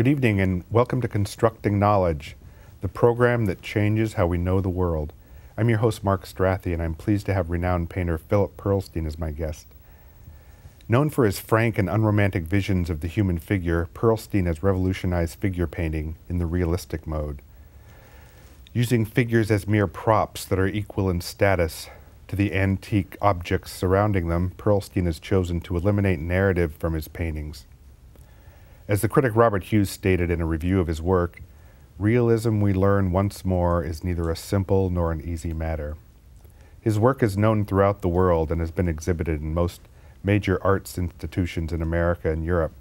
Good evening and welcome to Constructing Knowledge, the program that changes how we know the world. I'm your host, Mark Strathy, and I'm pleased to have renowned painter Phillip Pearlstein as my guest. Known for his frank and unromantic visions of the human figure, Pearlstein has revolutionized figure painting in the realistic mode. Using figures as mere props that are equal in status to the antique objects surrounding them, Pearlstein has chosen to eliminate narrative from his paintings. As the critic Robert Hughes stated in a review of his work, realism, we learn once more, is neither a simple nor an easy matter. His work is known throughout the world and has been exhibited in most major arts institutions in America and Europe.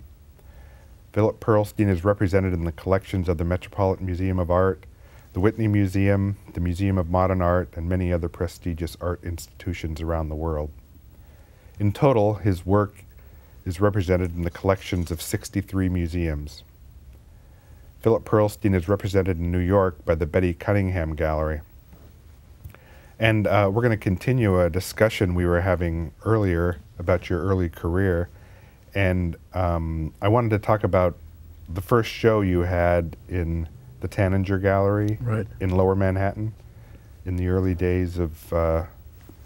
Phillip Pearlstein is represented in the collections of the Metropolitan Museum of Art, the Whitney Museum, the Museum of Modern Art, and many other prestigious art institutions around the world. In total, his work is represented in the collections of 63 museums. Phillip Pearlstein is represented in New York by the Betty Cunningham Gallery. And we're going to continue a discussion we were having earlier about your early career. And I wanted to talk about the first show you had in the Tanager Gallery in Lower Manhattan in the early days of,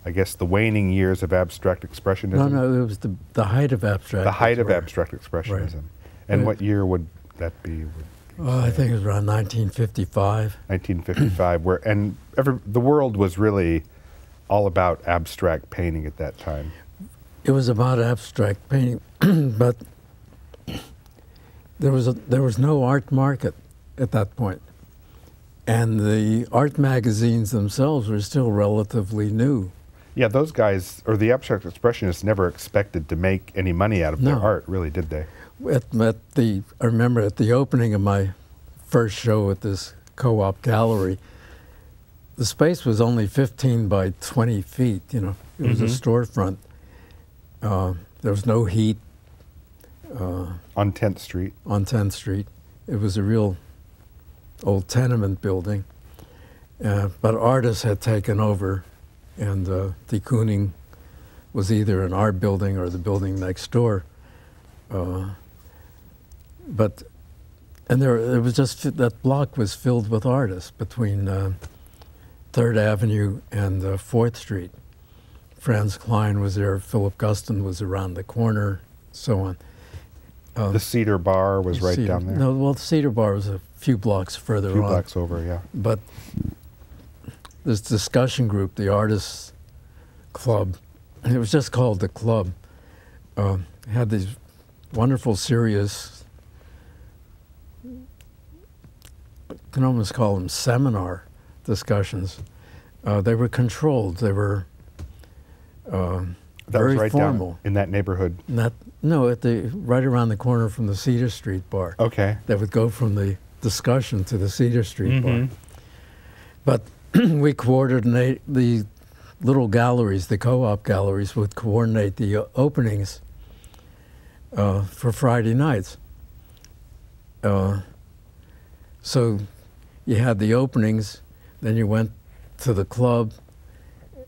I guess, the waning years of abstract expressionism. No, it was the height of abstract. The height of abstract expressionism. Right. And what year would that be? I think it was around 1955. 1955, the world was really all about abstract painting at that time. It was about abstract painting, but there was no art market at that point, and the art magazines themselves were still relatively new. Yeah, those guys, or the abstract expressionists, never expected to make any money out of their art, really, did they? I remember at the opening of my first show at this co-op gallery, the space was only 15 by 20 feet, you know. It was a storefront. There was no heat. On 10th Street? On 10th Street. It was a real old tenement building. But artists had taken over, and de Kooning was either an art building or the building next door. And there was just, that block was filled with artists between 3rd Avenue and 4th Street. Franz Klein was there, Philip Guston was around the corner, so on. The Cedar Bar was right down there? No, well, the Cedar Bar was a few blocks further on. A few blocks over, yeah. But this discussion group, the Artists Club, it was just called the Club, had these wonderful, serious, you can almost call them seminar discussions. They were controlled. They were very right formal. Down in that neighborhood? No, right around the corner from the Cedar Street Bar. Okay. That would go from the discussion to the Cedar Street Bar. But we coordinate the little galleries, the co-op galleries would coordinate the openings for Friday nights. So you had the openings, then you went to the club,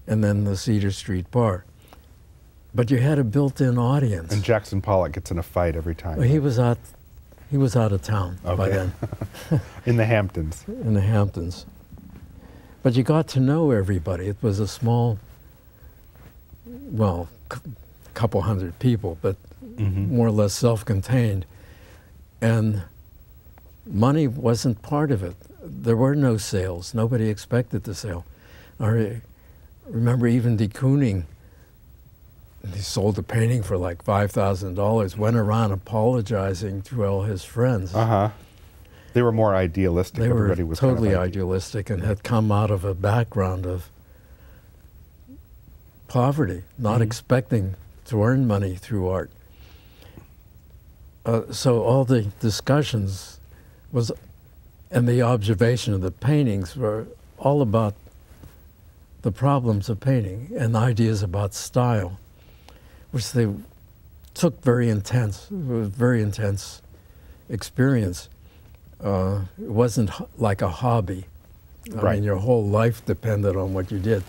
and then the Cedar Street Bar. But you had a built-in audience. And Jackson Pollock gets in a fight every time. Well, he was out of town by then. In the Hamptons. In the Hamptons. But you got to know everybody. It was a small, well, couple hundred people, but more or less self-contained. And money wasn't part of it. There were no sales. Nobody expected to sell. I remember even de Kooning, he sold a painting for like $5,000, went around apologizing to all his friends. They were more idealistic. They Everybody were was totally kind of idealistic and had come out of a background of poverty, not expecting to earn money through art. So all the discussions and the observation of the paintings were all about the problems of painting and ideas about style, which they took very intense. It was a very intense experience. It wasn't like a hobby. I mean, your whole life depended on what you did,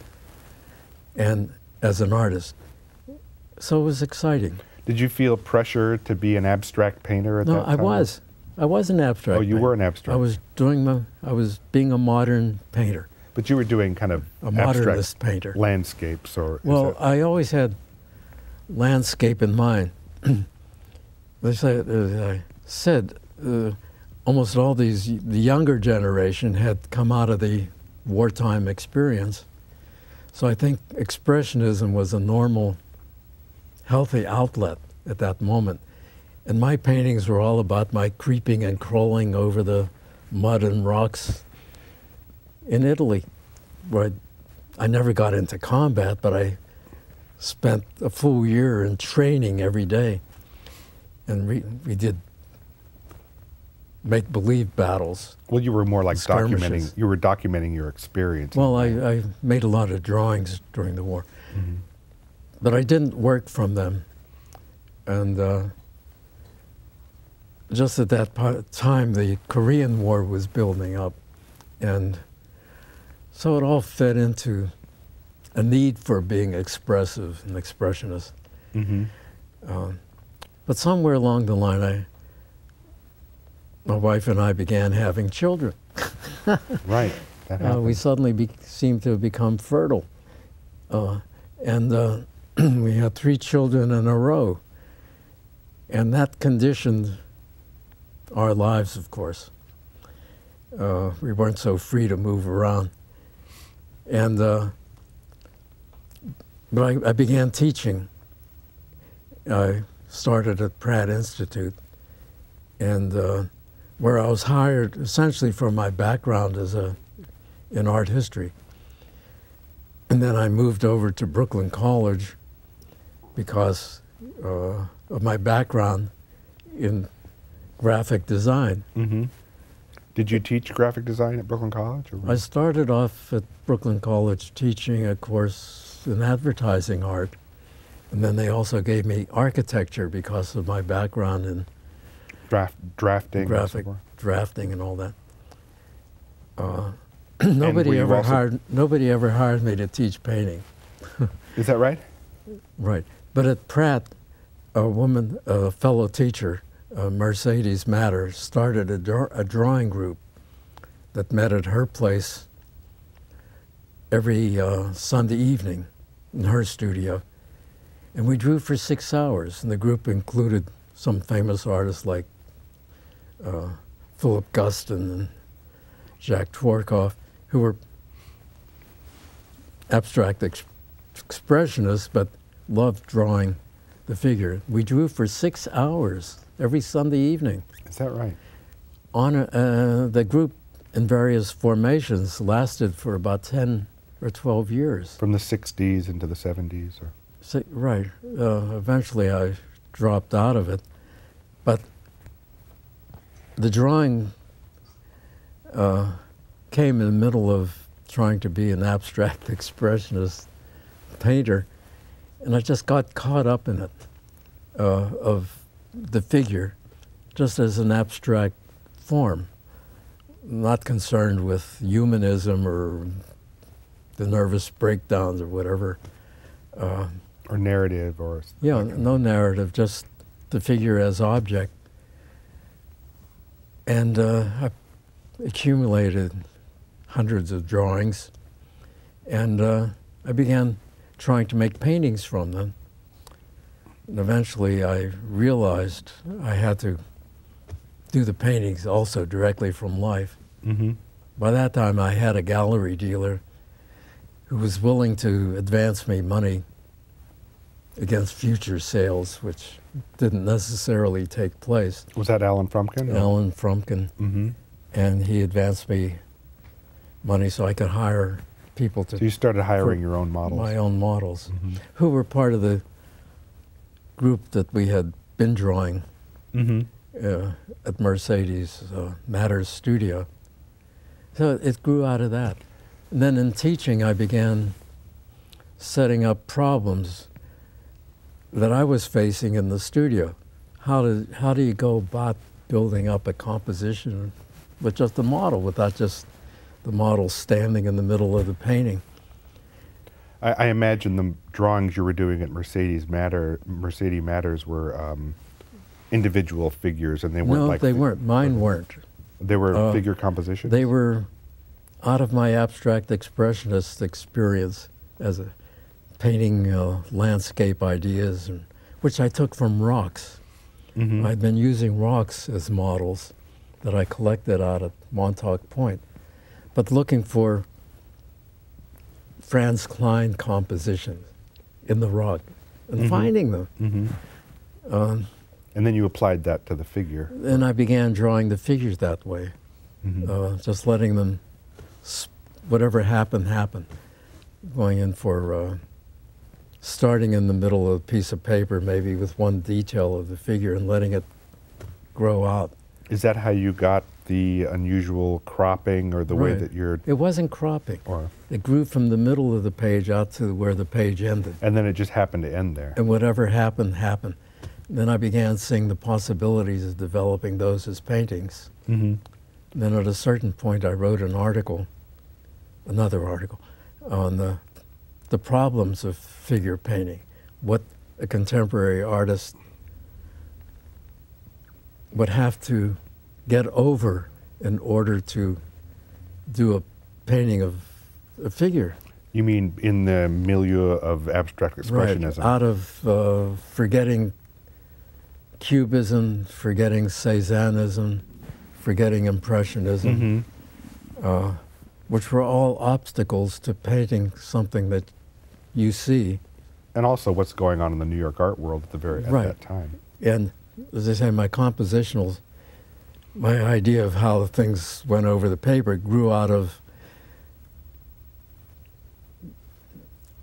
and as an artist. So it was exciting. Did you feel pressure to be an abstract painter at that time? No, I was. I was an abstract Oh, you painter. were an abstract. I was being a modern painter. But you were doing kind of A modernist painter. Landscapes, or well, I always had landscape in mind. As I said, almost all the younger generation had come out of the wartime experience. So I think Expressionism was a normal, healthy outlet at that moment. And my paintings were all about my creeping and crawling over the mud and rocks in Italy, where I never got into combat, but I spent a full year in training every day. And we did make-believe battles. Well, you were more like skirmishes. You were documenting your experience. Well, I made a lot of drawings during the war. Mm-hmm. But I didn't work from them. And just at that time, the Korean War was building up. And so it all fed into a need for being expressive and expressionist. Mm-hmm. But somewhere along the line, my wife and I began having children. Right. That happened. We suddenly seemed to have become fertile. And we had 3 children in a row. And that conditioned our lives, of course. We weren't so free to move around. And but I began teaching. I started at Pratt Institute, and where I was hired essentially for my background in art history. And then I moved over to Brooklyn College because of my background in graphic design. Mm-hmm. Did you teach graphic design at Brooklyn College? Or? I started off at Brooklyn College teaching a course in advertising art. And then they also gave me architecture because of my background in drafting, graphic drafting and all that. Nobody ever hired me to teach painting. Is that right? Right. But at Pratt, a fellow teacher, Mercedes Matter, started a drawing group that met at her place every Sunday evening in her studio. And we drew for 6 hours, and the group included some famous artists like Philip Guston and Jacques Tworkov, who were abstract expressionists, but loved drawing the figure. We drew for 6 hours every Sunday evening. Is that right? The group in various formations lasted for about 10 or 12 years. From the 60s into the 70s? Or? Right. Eventually I dropped out of it. But the drawing came in the middle of trying to be an abstract expressionist painter, and I just got caught up in it, of the figure, just as an abstract form, not concerned with humanism or the nervous breakdowns or whatever. Or narrative, or... Yeah, no narrative, just the figure as object. And I accumulated hundreds of drawings, and I began trying to make paintings from them. And eventually I realized I had to do the paintings also directly from life. Mm-hmm. By that time I had a gallery dealer who was willing to advance me money against future sales, which didn't necessarily take place. Was that Alan Frumkin? Alan Frumkin. Mm-hmm. And he advanced me money so I could hire people to... So you started hiring your own models? My own models, mm-hmm. who were part of the group that we had been drawing mm-hmm. At Mercedes Matter's studio. So it grew out of that. And then in teaching, I began setting up problems that I was facing in the studio. How do you go about building up a composition with just a model, without just the model standing in the middle of the painting? I imagine the drawings you were doing at Mercedes Matters were individual figures, and they weren't No, like... they weren't. Mine weren't. They were figure compositions? They were out of my abstract expressionist experience as a painting landscape ideas, which I took from rocks. Mm-hmm. I'd been using rocks as models that I collected out at Montauk Point, but looking for Franz Klein compositions in the rock and Mm-hmm. finding them. Mm-hmm. And then you applied that to the figure. And I began drawing the figures that way, just letting them, whatever happened, happen. Going in for, starting in the middle of a piece of paper, maybe with one detail of the figure, and letting it grow out. Is that how you got the unusual cropping, or the way that you're... It wasn't cropping. Or, It grew from the middle of the page out to where the page ended. and then it just happened to end there. And whatever happened, happened. Then I began seeing the possibilities of developing those as paintings. Mm-hmm. Then at a certain point I wrote an article, another article, on the problems of figure painting, what a contemporary artist would have to get over in order to do a painting of a figure. You mean in the milieu of abstract expressionism? Right, out of forgetting Cubism, forgetting Cézannism, forgetting Impressionism, which were all obstacles to painting something that you see. And also what's going on in the New York art world at that time. And as I say, my compositionals, my idea of how things went over the paper grew out of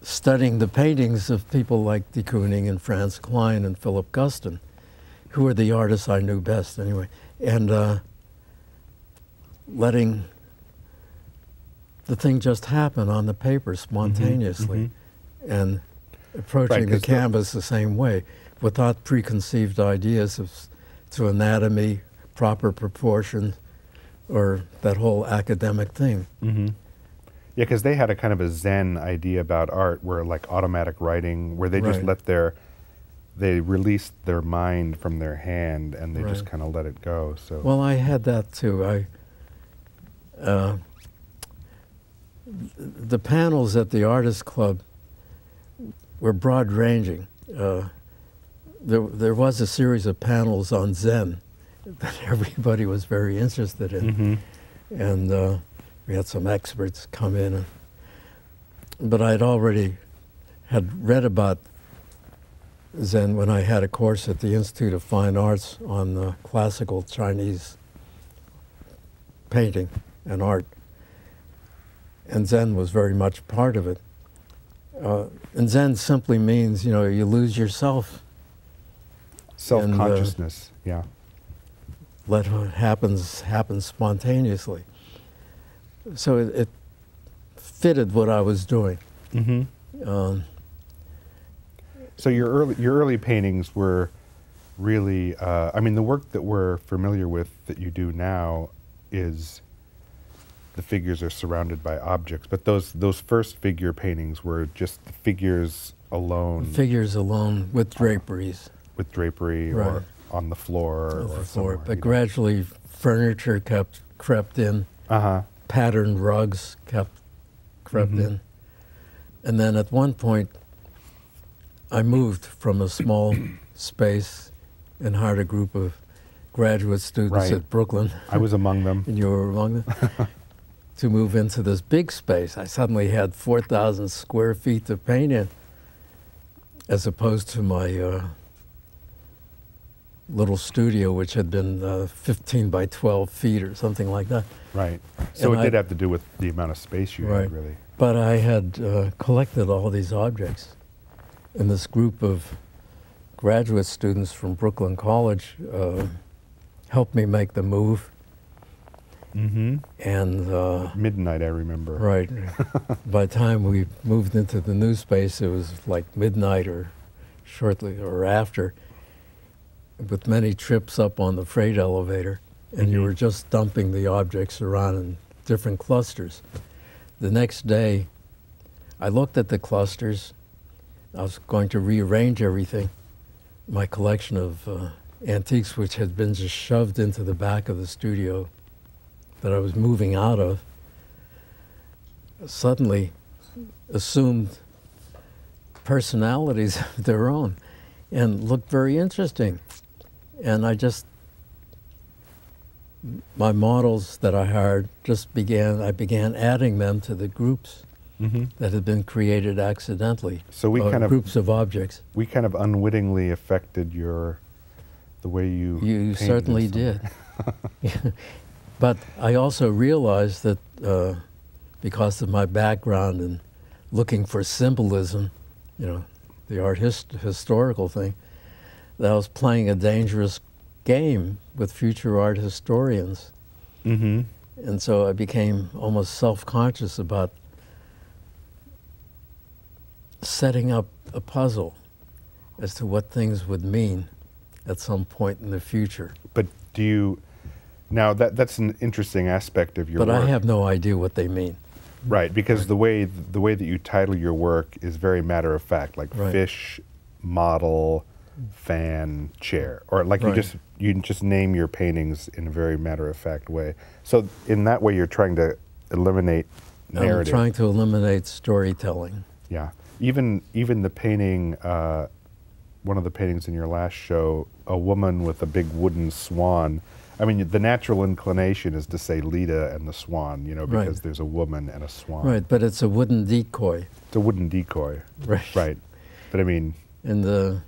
studying the paintings of people like de Kooning and Franz Klein and Philip Guston, who were the artists I knew best anyway, and letting the thing just happen on the paper spontaneously, and approaching the canvas the same way, without preconceived ideas to anatomy, proper proportions, or that whole academic thing. Mm-hmm. Yeah, because they had a kind of a Zen idea about art, where like automatic writing, where they just they released their mind from their hand, and they just kind of let it go. So well, I had that too. The panels at the Artists Club were broad-ranging. There was a series of panels on Zen that everybody was very interested in, and we had some experts come in. But I'd already had read about Zen when I had a course at the Institute of Fine Arts on classical Chinese painting and art. And Zen was very much part of it. And Zen simply means, you lose yourself. Self-consciousness, yeah. Let what happens happen spontaneously. So it fitted what I was doing. So your early paintings were really, I mean, the work that we're familiar with that you do now is the figures are surrounded by objects, but those first figure paintings were just figures alone. Figures alone with draperies. With drapery or on the floor or somewhere. But gradually furniture crept in. Patterned rugs crept in. And then at one point, I moved from a small space and hired a group of graduate students at Brooklyn. I was among them. And you were among them. To move into this big space. I suddenly had 4,000 square feet to paint in, as opposed to my little studio, which had been 15 by 12 feet or something like that. Right. So it did have to do with the amount of space you had, really. But I had collected all these objects. And this group of graduate students from Brooklyn College helped me make the move. And midnight, I remember. Right. By the time we moved into the new space, it was like midnight or shortly or after, with many trips up on the freight elevator, and you were just dumping the objects around in different clusters. The next day, I looked at the clusters. I was going to rearrange everything, my collection of antiques which had been just shoved into the back of the studio that I was moving out of, suddenly assumed personalities of their own and looked very interesting. And my models that I hired I began adding them to the groups that had been created accidentally. So groups of objects. We kind of unwittingly affected the way you You certainly did. But I also realized that because of my background in looking for symbolism, the art historical thing, that I was playing a dangerous game with future art historians. And so I became almost self-conscious about setting up a puzzle as to what things would mean at some point in the future. But now that's an interesting aspect of your work. But I have no idea what they mean. Right, because the way that you title your work is very matter of fact, like fish, model, fan, chair, or like you just name your paintings in a very matter of fact way. So in that way, you're trying to eliminate narrative. I'm trying to eliminate storytelling. Yeah, even the painting, one of the paintings in your last show, a woman with a big wooden swan. I mean, the natural inclination is to say Leda and the swan, because there's a woman and a swan. Right, but it's a wooden decoy. It's a wooden decoy. Right. Right. But I mean,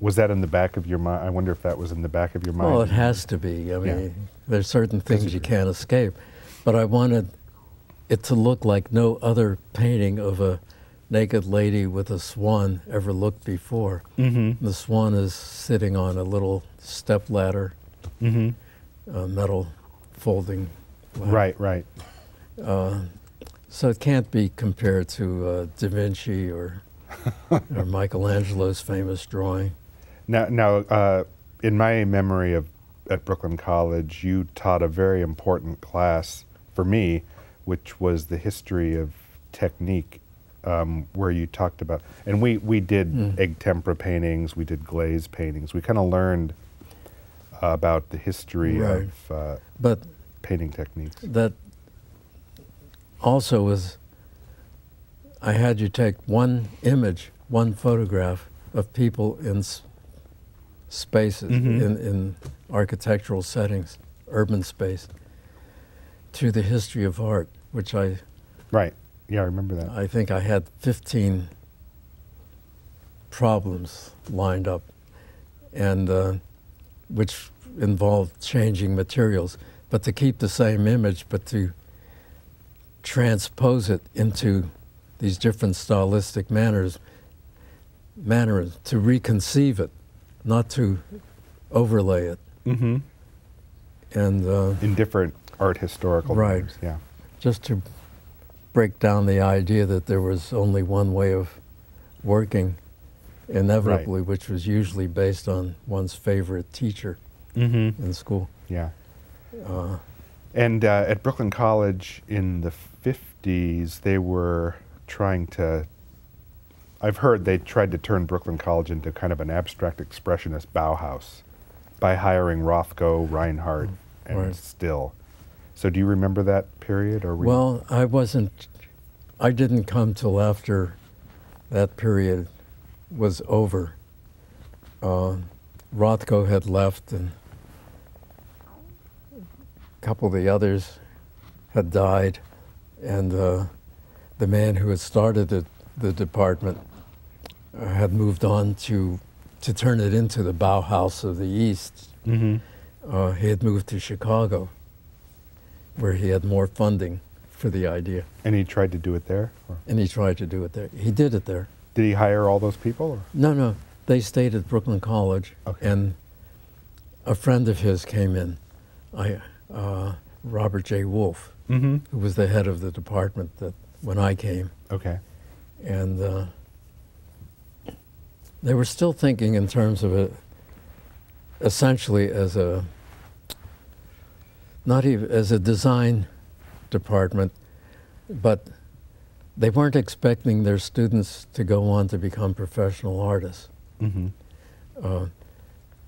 was that in the back of your mind? I wonder if that was in the back of your mind. Well, it has to be. I mean, there's certain things you can't escape. But I wanted it to look like no other painting of a naked lady with a swan ever looked before. The swan is sitting on a little step ladder. Metal folding ladder. Right. So it can't be compared to Da Vinci or Michelangelo's famous drawing. Now, in my memory at Brooklyn College, you taught a very important class for me, which was the history of technique, where you talked about, and we did egg tempera paintings, we did glaze paintings. We kind of learned about the history of painting techniques. That also was, I had you take one image, one photograph of people in spaces, in architectural settings, urban space, to the history of art, which I... Right, yeah, I remember that. I think I had 15 problems lined up, and which involved changing materials, but to keep the same image, but to transpose it into these different stylistic manners, to reconceive it, not to overlay it. And in different art historical manners, yeah. Just to break down the idea that there was only one way of working, inevitably, which was usually based on one's favorite teacher in school. Yeah. And at Brooklyn College in the 50s, they were trying to, I've heard they tried to turn Brooklyn College into kind of an abstract expressionist Bauhaus by hiring Rothko, Reinhardt, and Still. So do you remember that period? Or well, I didn't come till after that period was over. Rothko had left, and a couple of the others had died, and the man who had started the department had moved on to turn it into the Bauhaus of the East. He had moved to Chicago, where he had more funding for the idea. And he tried to do it there? Or? And he tried to do it there. He did it there. Did he hire all those people? Or? No. They stayed at Brooklyn College, and a friend of his came in, Robert J. Wolfe, who was the head of the department when I came. Okay. And they were still thinking in terms of it essentially as not even as a design department, but they weren't expecting their students to go on to become professional artists.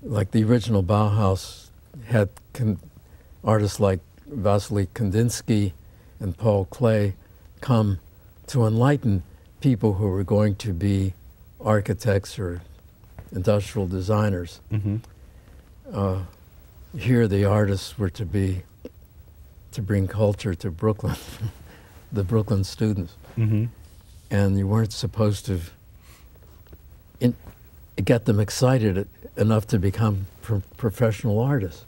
like the original Bauhaus had artists like Vasily Kandinsky and Paul Klee come to enlighten people who were going to be architects or industrial designers. Here the artists were to bring culture to Brooklyn, the Brooklyn students. And you weren't supposed to get them excited enough to become professional artists.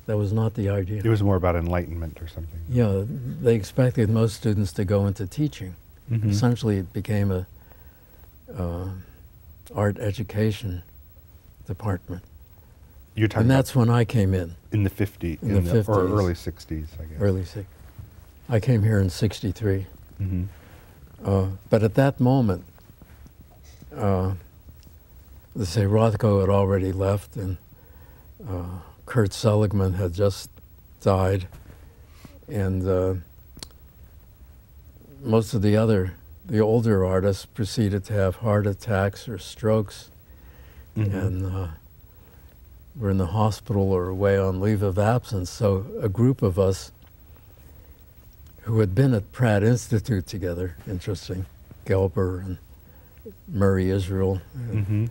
That was not the idea. It was more about enlightenment or something. Yeah, they expected most students to go into teaching. Essentially, it became a art education department. You're talking and that's when I came in. In the 50s, or early 60s, I guess. Early 60s. I came here in 63. But at that moment, let's say Rothko had already left, and Kurt Seligman had just died, and most of the older artists proceeded to have heart attacks or strokes, and were in the hospital or away on leave of absence. So a group of us who had been at Pratt Institute together, interesting, Gelber and Murray Israel, and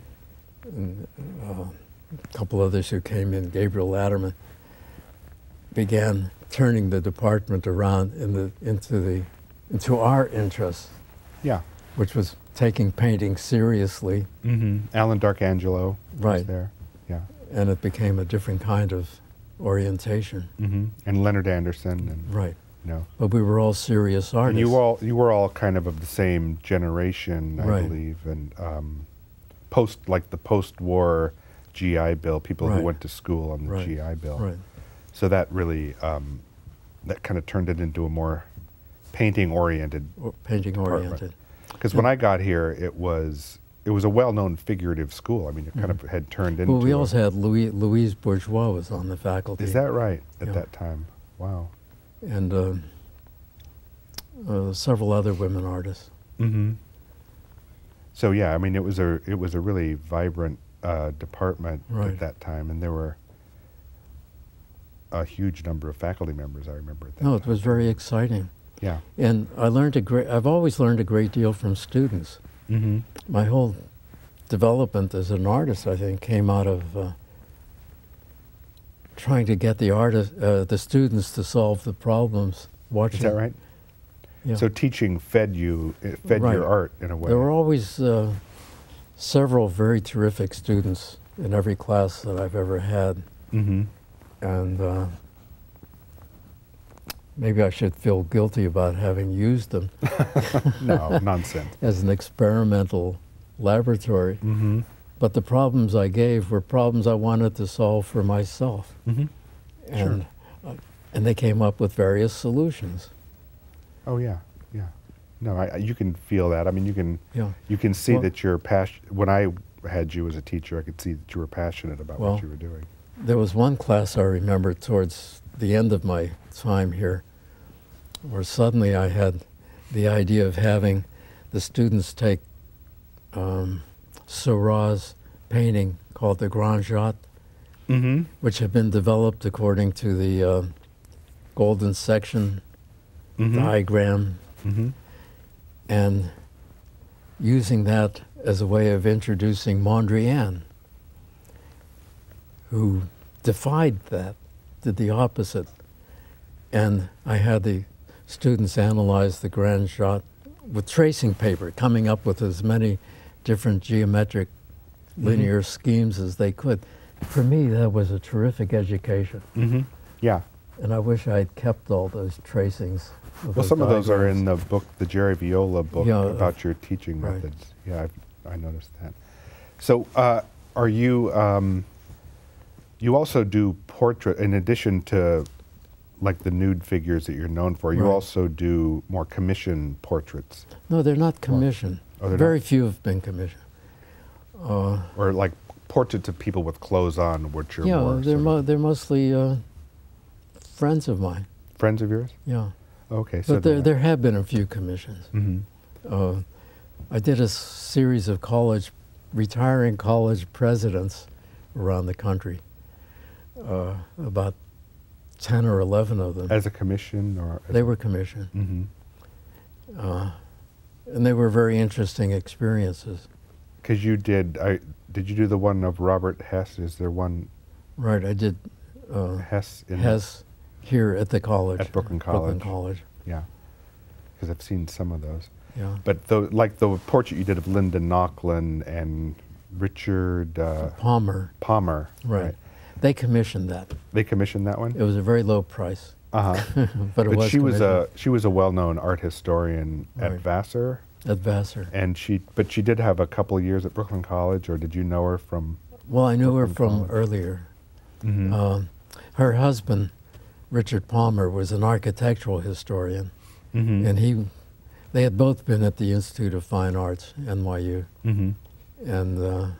a couple others who came in, Gabriel Latterman, began turning the department around into our interests. Yeah. Which was taking painting seriously. Alan Darkangelo was there. Yeah. And it became a different kind of orientation. And Leonard Anderson. And, right. You know. But we were all serious artists. And you were all kind of the same generation, I believe, and the post-war GI Bill, people who went to school on the GI Bill. Right. So that really, that kind of turned it into a more painting-oriented Painting-oriented. Because when I got here, it was a well-known figurative school. I mean, it kind of had turned into. Well, we also had Louise Bourgeois was on the faculty. Is that right? At that time, wow. And several other women artists. So yeah, I mean, it was a really vibrant department at that time, and there were a huge number of faculty members. I remember at that time. It was very exciting. Yeah. And I learned I've always learned a great deal from students. My whole development as an artist, I think, came out of trying to get the students to solve the problems. Watching. Is that right? Yeah. So teaching fed your art in a way. There were always several very terrific students in every class that I've ever had. And maybe I should feel guilty about having used them. No, nonsense. As an experimental laboratory. But the problems I gave were problems I wanted to solve for myself. And they came up with various solutions. Oh yeah, yeah. No, you can feel that. I mean, you can see that you're passionate. When I had you as a teacher, I could see that you were passionate about what you were doing. There was one class I remember towards the end of my time here, where suddenly I had the idea of having the students take Seurat's painting called the Grand Jatte, which had been developed according to the golden section diagram, and using that as a way of introducing Mondrian, who defied that, did the opposite. And I had the students analyze the Grand Jatte with tracing paper, coming up with as many different geometric linear schemes as they could. For me, that was a terrific education. Yeah. And I wish I had kept all those tracings. Well, some of those are in the book, the Jerry Viola book, about your teaching methods. Yeah, I noticed that. So are you, you also do portrait, in addition to like the nude figures that you're known for, you also do more commission portraits. No, they're not commissioned. Very few have been commissioned. Or like portraits of people with clothes on, which are more... they're mostly friends of mine. Friends of yours? Yeah. Okay. So but there have been a few commissions. I did a series of retiring college presidents around the country, about 10 or 11 of them. As a commission, or they were commissioned. Mm-hmm. And they were very interesting experiences. Because you did you do the one of Robert Hess? Is there one? Right, I did Hess here at the college. At Brooklyn College. Brooklyn College. Yeah, because I've seen some of those. Yeah. But like the portrait you did of Lyndon, Nakhla, and Richard Palmer. Palmer. Right. They commissioned that. They commissioned that one? It was a very low price. Uh-huh. but it was she was a well-known art historian at Vassar. At Vassar. And she did have a couple of years at Brooklyn College, or did you know her from? Well, I knew her Brooklyn from College? earlier. Mm-hmm. Her husband, Richard Palmer, was an architectural historian, Mm-hmm. and they had both been at the Institute of Fine Arts, NYU, Mm-hmm. and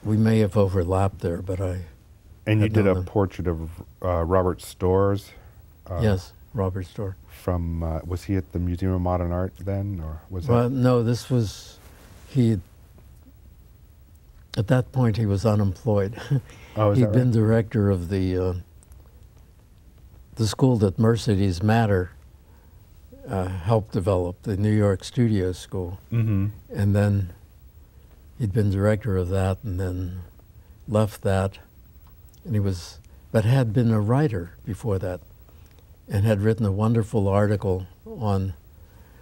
we may have overlapped there, but I. And you did a them. portrait of Robert Storrs. Yes, Robert Storr. From was he at the Museum of Modern Art then, or was Well, that? no, this was at that point he was unemployed. Oh, is He'd that been right? director of the school that Mercedes Matter helped develop, the New York Studio School. Mm-hmm. And then he'd been director of that and then left that. And but had been a writer before that and had written a wonderful article on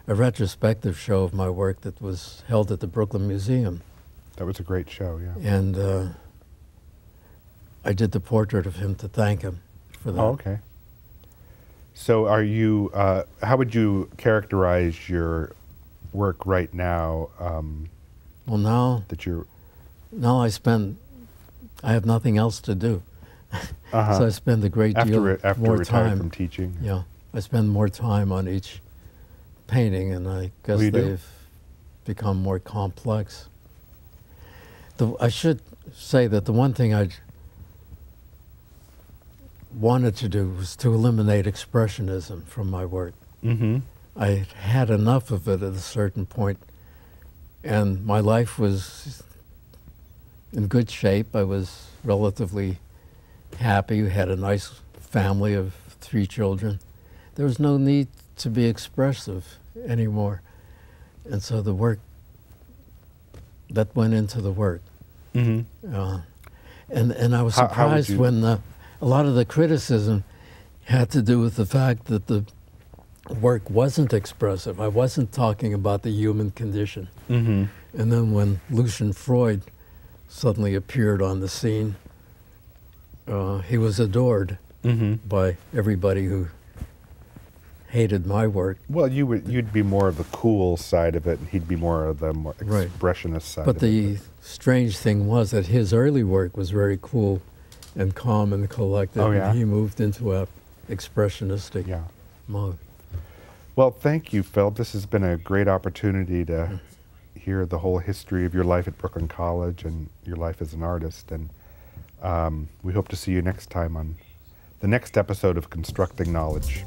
a retrospective show of my work that was held at the Brooklyn Museum. That was a great show, yeah. And I did the portrait of him to thank him for that. Oh, okay. So are you, how would you characterize your work right now? Well, now I have nothing else to do. Uh-huh. So I spend a great deal after more retired time from teaching. Yeah, I spend more time on each painting, and I guess you do? they've become more complex. I should say that the one thing I wanted to do was to eliminate expressionism from my work. Mm-hmm. I had enough of it at a certain point, and my life was in good shape. I was relatively happy, had a nice family of 3 children. There was no need to be expressive anymore. And so the work, that went into the work. Mm-hmm. And I was How would surprised you- when a lot of the criticism had to do with the fact that the work wasn't expressive. I wasn't talking about the human condition. Mm-hmm. And then when Lucian Freud suddenly appeared on the scene, he was adored Mm-hmm. by everybody who hated my work. Well, you'd be more of the cool side of it, and he'd be more of the more Right. expressionist side But of it. the strange thing was that his early work was very cool and calm and collected. Oh, yeah? And he moved into a expressionistic Yeah. mode. Well, thank you, Philip. This has been a great opportunity to hear the whole history of your life at Brooklyn College and your life as an artist. And we hope to see you next time on the next episode of Constructing Knowledge.